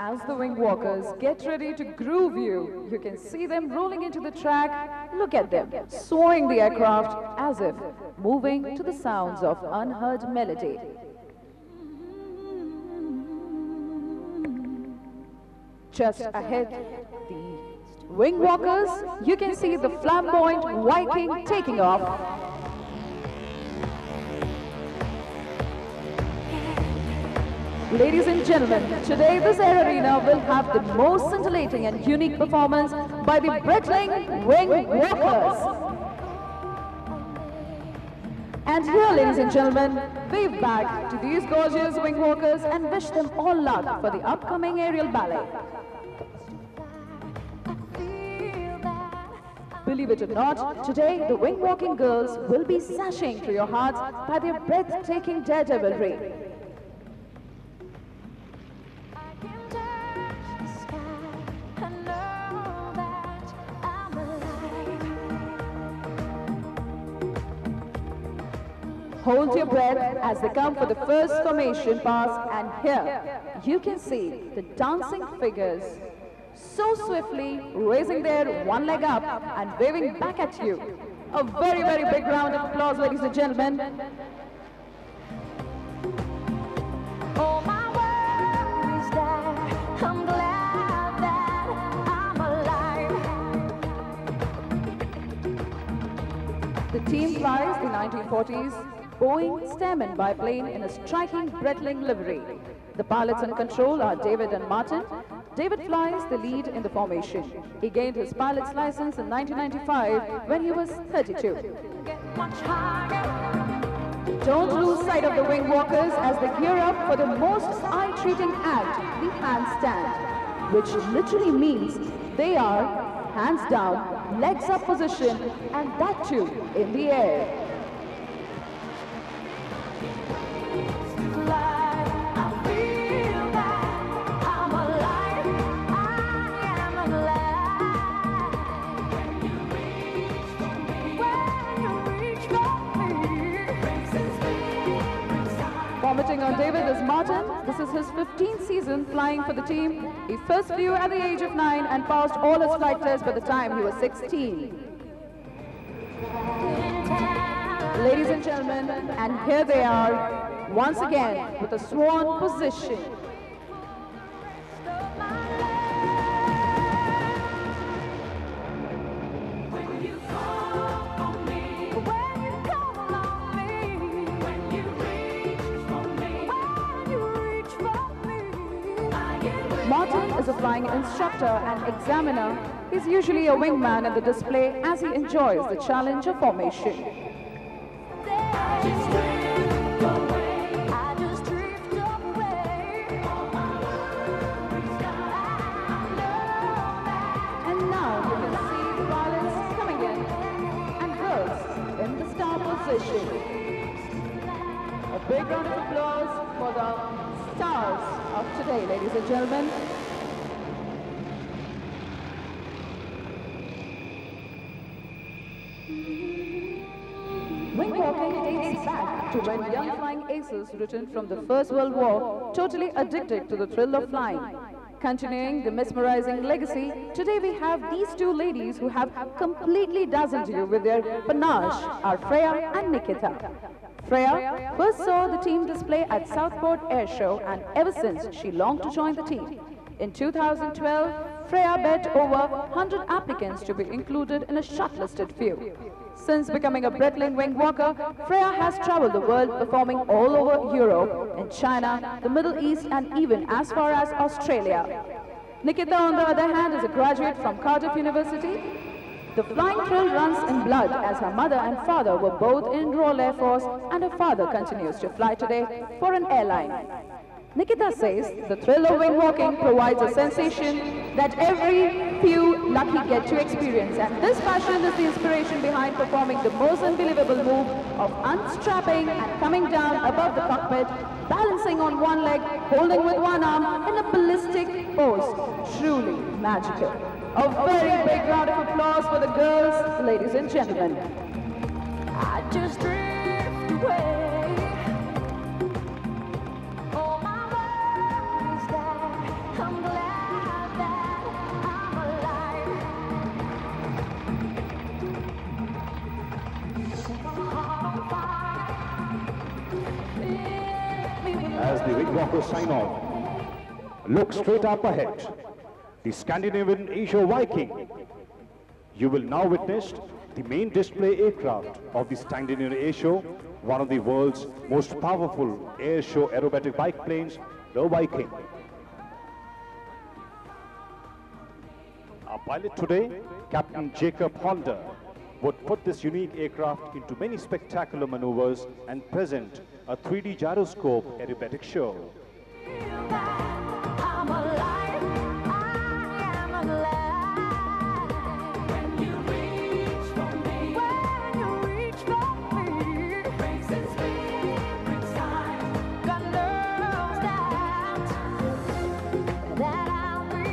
As the wing walkers get ready to groove you, you can see them rolling into the track. Look at them, soaring the aircraft as if moving to the sounds of unheard melody. Just ahead, the wing walkers, you can see the flamboyant Viking taking off. Ladies and gentlemen, today this air arena will have the most scintillating and unique performance by the Breitling Wing Walkers. And here, ladies and gentlemen, wave back to these gorgeous wing walkers and wish them all luck for the upcoming aerial ballet. Believe it or not, today the wing walking girls will be sashing through your hearts by their breathtaking daredevilry. Hold your breath as they come for the first formation pass, and here you can see the dancing figures so swiftly raising their one leg up and waving back at you. A very, very big round of applause, ladies and gentlemen. Oh, my world is there. I'm glad that I'm alive. The team flies the 1940s Boeing Stearman biplane in a striking Breitling livery. The pilots in control are David and Martin. David flies the lead in the formation. He gained his pilot's license in 1995 when he was 32. Don't lose sight of the wing walkers as they gear up for the most eye-treating act, the handstand, which literally means they are hands down, legs up position, and that too in the air. Vomiting on David is Martin. This is his 15th season flying for the team. He first flew at the age of 9 and passed all his flight tests by the time he was 16. Ladies and gentlemen, and here they are, once again with a swan position. Martin is a flying instructor and examiner. He's usually a wingman in the display as he enjoys the challenge of formation. And now you can see the pilots coming in and girls in the star position. A big round of applause for the stars of today, ladies and gentlemen. Wing walking dates back to when young flying aces returned from the First World War, totally addicted to the thrill of flying. Continuing the mesmerizing legacy, today we have these two ladies who have completely dazzled you with their panache, are Freya and Nikita. Freya first saw the team display at Southport Air Show, and ever since she longed to join the team. In 2012, Freya begged over 100 applicants to be included in a shortlisted few. Since becoming a Breitling wing walker, Freya has traveled the world performing all over Europe, in China, the Middle East, and even as far as Australia. Nikita, on the other hand, is a graduate from Cardiff University. The flying thrill runs in blood as her mother and father were both in Royal Air Force, and her father continues to fly today for an airline. Nikita says the thrill of wing walking provides a sensation that every few lucky get to experience, and this passion is the inspiration behind performing the most unbelievable move of unstrapping and coming down above the cockpit, balancing on one leg, holding with one arm in a ballistic pose. Truly magical. A very big round of applause for the girls, ladies and gentlemen. I just drift away. Oh, my world is there. I'm glad. Walker sign off. Look straight up ahead. The Scandinavian Asia Viking. You will now witness the main display aircraft of the Scandinavian Air Show, one of the world's most powerful air show aerobatic bike planes, the Viking. Our pilot today, Captain Jacob Holder, would put this unique aircraft into many spectacular maneuvers and present a 3D gyroscope aerobatic show.